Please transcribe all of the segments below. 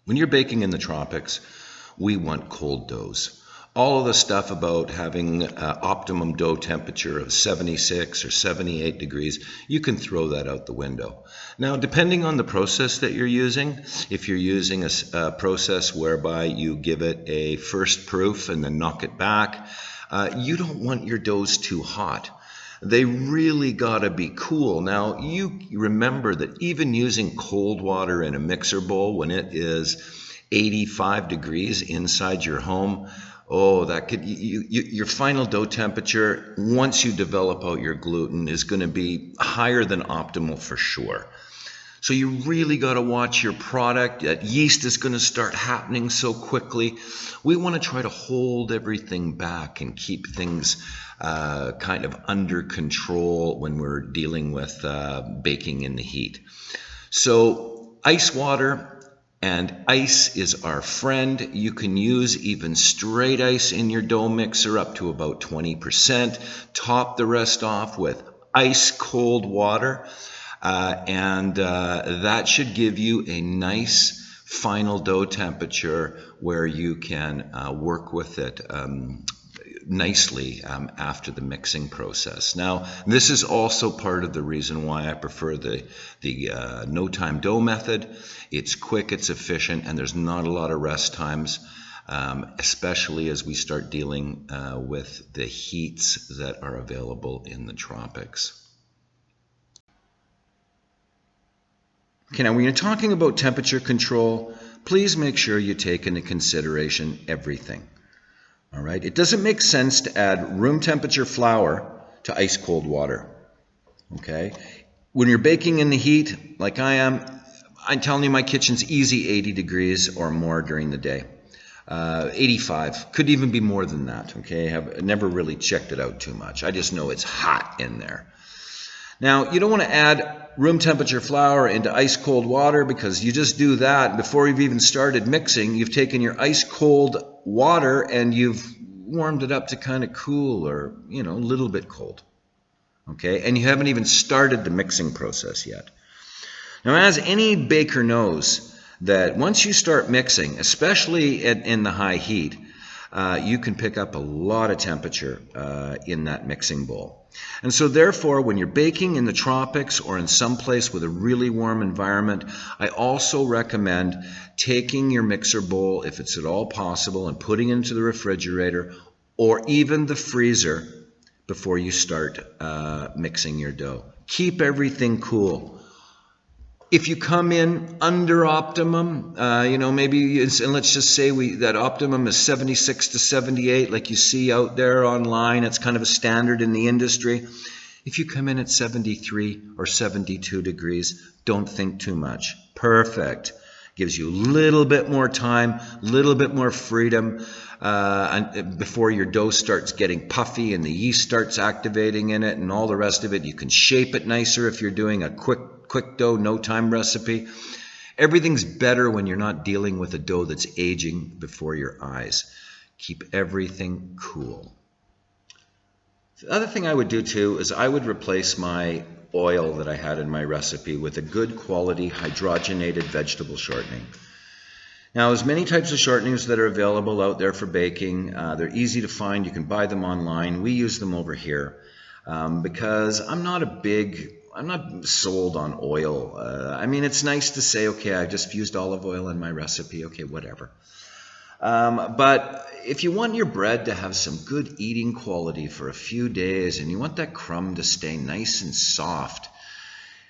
When you're baking in the tropics, we want cold doughs. All of the stuff about having optimum dough temperature of 76 or 78 degrees, you can throw that out the window. Now, depending on the process that you're using, if you're using a process whereby you give it a first proof and then knock it back, you don't want your doughs too hot. They really gotta be cool. Now, you remember that even using cold water in a mixer bowl when it is 85 degrees inside your home, oh, that could your final dough temperature, once you develop out your gluten, is going to be higher than optimal for sure. So you really got to watch your product. That yeast is going to start happening so quickly. We want to try to hold everything back and keep things kind of under control when we're dealing with baking in the heat. So ice water and ice is our friend. You can use even straight ice in your dough mixer up to about 20%. Top the rest off with ice cold water. And that should give you a nice final dough temperature where you can work with it nicely after the mixing process. Now, this is also part of the reason why I prefer the no-time dough method. It's quick, it's efficient, and there's not a lot of rest times, especially as we start dealing with the heats that are available in the tropics. Okay, now when you're talking about temperature control, please make sure you take into consideration everything. All right, it doesn't make sense to add room temperature flour to ice cold water. Okay, when you're baking in the heat, like I am, I'm telling you, my kitchen's easy 80 degrees or more during the day. 85, could even be more than that. Okay, I've never really checked it out too much. I just know it's hot in there. Now, you don't want to add room temperature flour into ice cold water, because you just do that before you've even started mixing. You've taken your ice cold water and you've warmed it up to kind of cool, or, you know, a little bit cold. Okay, and you haven't even started the mixing process yet. Now, as any baker knows, that once you start mixing, especially in the high heat, you can pick up a lot of temperature in that mixing bowl. And so therefore, when you're baking in the tropics or in some place with a really warm environment, I also recommend taking your mixer bowl, if it's at all possible, and putting it into the refrigerator or even the freezer before you start mixing your dough. Keep everything cool. If you come in under optimum, you know, maybe, and let's just say that optimum is 76 to 78, like you see out there online. It's kind of a standard in the industry. If you come in at 73 or 72 degrees, don't think too much. Perfect. Gives you a little bit more time, a little bit more freedom and before your dough starts getting puffy and the yeast starts activating in it and all the rest of it. You can shape it nicer if you're doing a quick dough, no time recipe. Everything's better when you're not dealing with a dough that's aging before your eyes. Keep everything cool. The other thing I would do too is I would replace my oil that I had in my recipe with a good quality hydrogenated vegetable shortening. Now, there's many types of shortenings that are available out there for baking. They're easy to find. You can buy them online. We use them over here because I'm not sold on oil. I mean, it's nice to say, okay, I just used olive oil in my recipe. Okay, whatever. But if you want your bread to have some good eating quality for a few days and you want that crumb to stay nice and soft,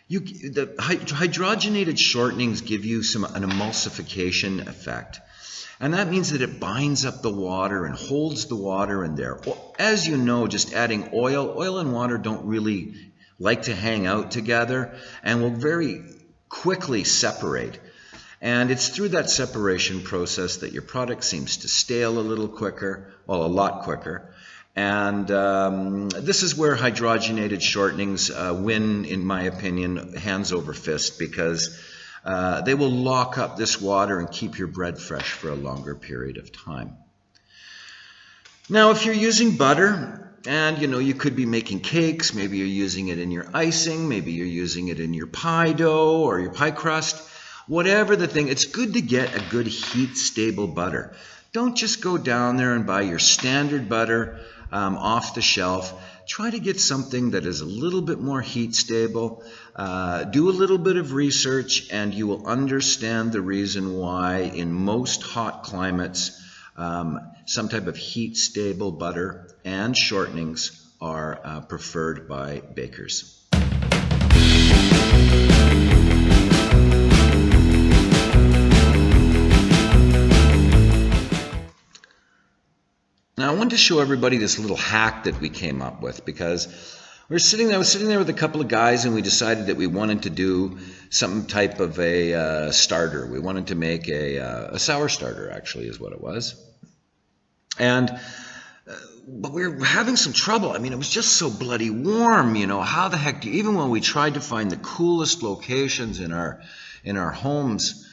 the hydrogenated shortenings give you an emulsification effect. And that means that it binds up the water and holds the water in there. As you know, just adding oil and water don't really like to hang out together and will very quickly separate. And it's through that separation process that your product seems to stale a little quicker, well, a lot quicker. And this is where hydrogenated shortenings win, in my opinion, hands over fist, because they will lock up this water and keep your bread fresh for a longer period of time. Now, if you're using butter, and you know, you could be making cakes, maybe you're using it in your icing, maybe you're using it in your pie dough or your pie crust, Whatever the thing, it's good to get a good heat-stable butter. Don't just go down there and buy your standard butter off the shelf. Try to get something that is a little bit more heat-stable. Do a little bit of research, and you will understand the reason why in most hot climates, some type of heat-stable butter and shortenings are preferred by bakers. Now, I wanted to show everybody this little hack that we came up with, because I was sitting there with a couple of guys, and we decided that we wanted to do some type of a starter. We wanted to make a sour starter, actually, is what it was. But we were having some trouble. I mean, it was just so bloody warm, you know. How the heck even when we tried to find the coolest locations in our homes,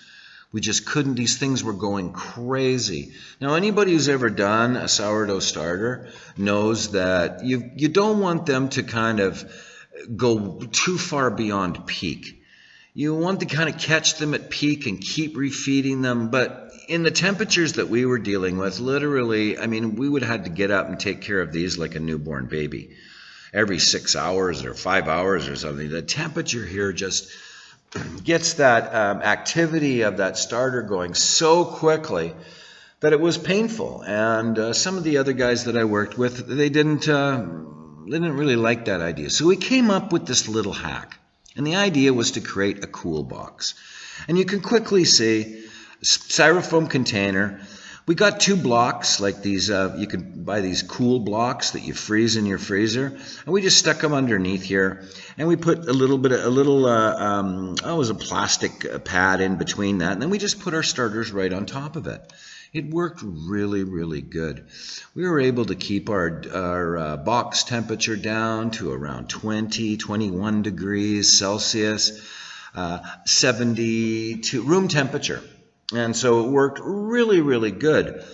we just couldn't. These things were going crazy. Now, anybody who's ever done a sourdough starter knows that you don't want them to kind of go too far beyond peak. You want to kind of catch them at peak and keep refeeding them. But in the temperatures that we were dealing with, literally, I mean, we would have had to get up and take care of these like a newborn baby every 6 hours or 5 hours or something. The temperature here just gets that activity of that starter going so quickly that it was painful. And some of the other guys that I worked with, they didn't really like that idea. So we came up with this little hack. And the idea was to create a cool box. And you can quickly see styrofoam container. We got 2 blocks like these. You can buy these cool blocks that you freeze in your freezer, and we just stuck them underneath here. And we put it was a plastic pad in between that, and then we just put our starters right on top of it. It worked really, really good. We were able to keep our box temperature down to around 20, 21 degrees Celsius, 72 room temperature. And so it worked really, really good.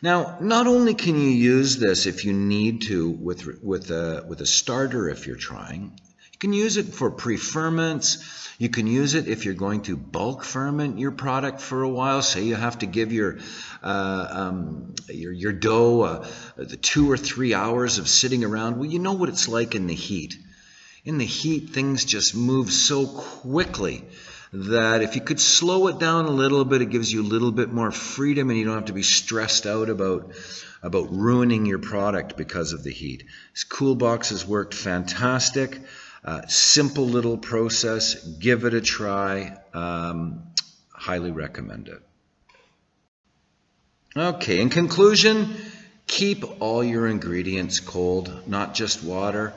Now, not only can you use this if you need to with a starter if you're trying, you can use it for pre-ferments. You can use it if you're going to bulk ferment your product for a while. Say you have to give your dough the 2 or 3 hours of sitting around. Well, you know what it's like in the heat. In the heat, things just move so quickly that if you could slow it down a little bit, it gives you a little bit more freedom, and you don't have to be stressed out about ruining your product because of the heat. This cool box has worked fantastic. Simple little process. Give it a try. Highly recommend it. Okay, in conclusion, keep all your ingredients cold, not just water.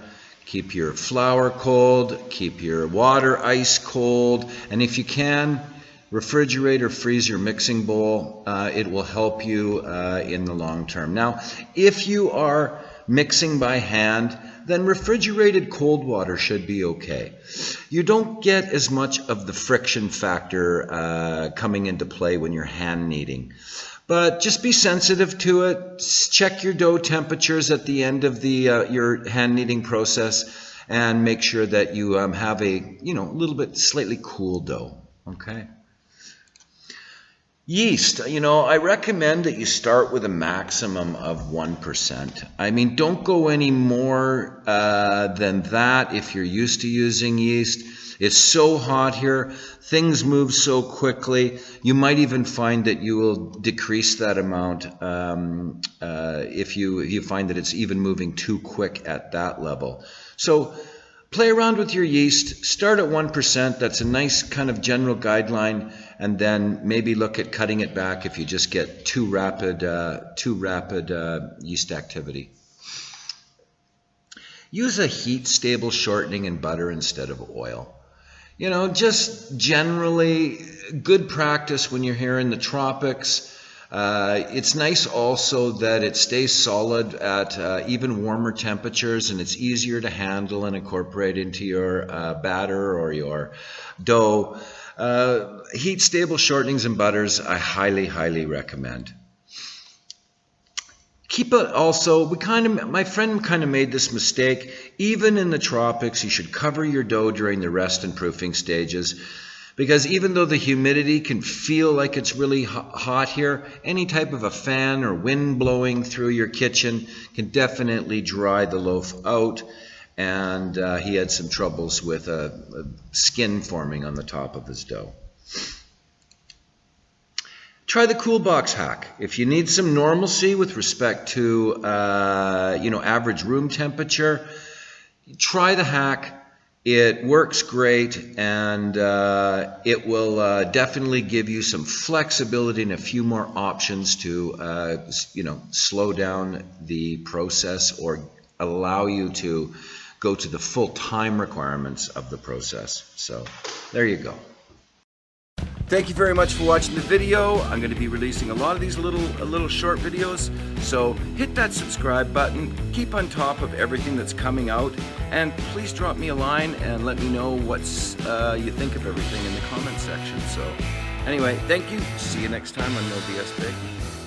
Keep your flour cold, keep your water ice cold, and if you can, refrigerate or freeze your mixing bowl. It will help you in the long term. Now, if you are mixing by hand, then refrigerated cold water should be okay. You don't get as much of the friction factor coming into play when you're hand kneading. But just be sensitive to it. Check your dough temperatures at the end of your hand kneading process, and make sure that you have a little bit slightly cool dough. Okay. Yeast. I recommend that you start with a maximum of 1%. I mean, don't go any more than that if you're used to using yeast. It's so hot here. Things move so quickly. You might even find that you will decrease that amount if you find that it's even moving too quick at that level. So play around with your yeast. Start at 1%. That's a nice kind of general guideline. And then maybe look at cutting it back if you just get too rapid yeast activity. Use a heat-stable shortening in butter instead of oil. Just generally good practice when you're here in the tropics. It's nice also that it stays solid at even warmer temperatures, and it's easier to handle and incorporate into your batter or your dough. Heat-stable shortenings and butters, I highly, highly recommend. Keep it also, my friend kind of made this mistake. Even in the tropics, you should cover your dough during the rest and proofing stages. Because even though the humidity can feel like it's really hot here, any type of a fan or wind blowing through your kitchen can definitely dry the loaf out. And he had some troubles with a skin forming on the top of his dough. Try the cool box hack. If you need some normalcy with respect to average room temperature, try the hack. It works great, and it will definitely give you some flexibility and a few more options to slow down the process or allow you to go to the full time requirements of the process. So there you go. Thank you very much for watching the video. I'm going to be releasing a lot of these little short videos, so hit that subscribe button, keep on top of everything that's coming out, and please drop me a line and let me know what you think of everything in the comment section. So anyway, thank you. See you next time on No BS Baking.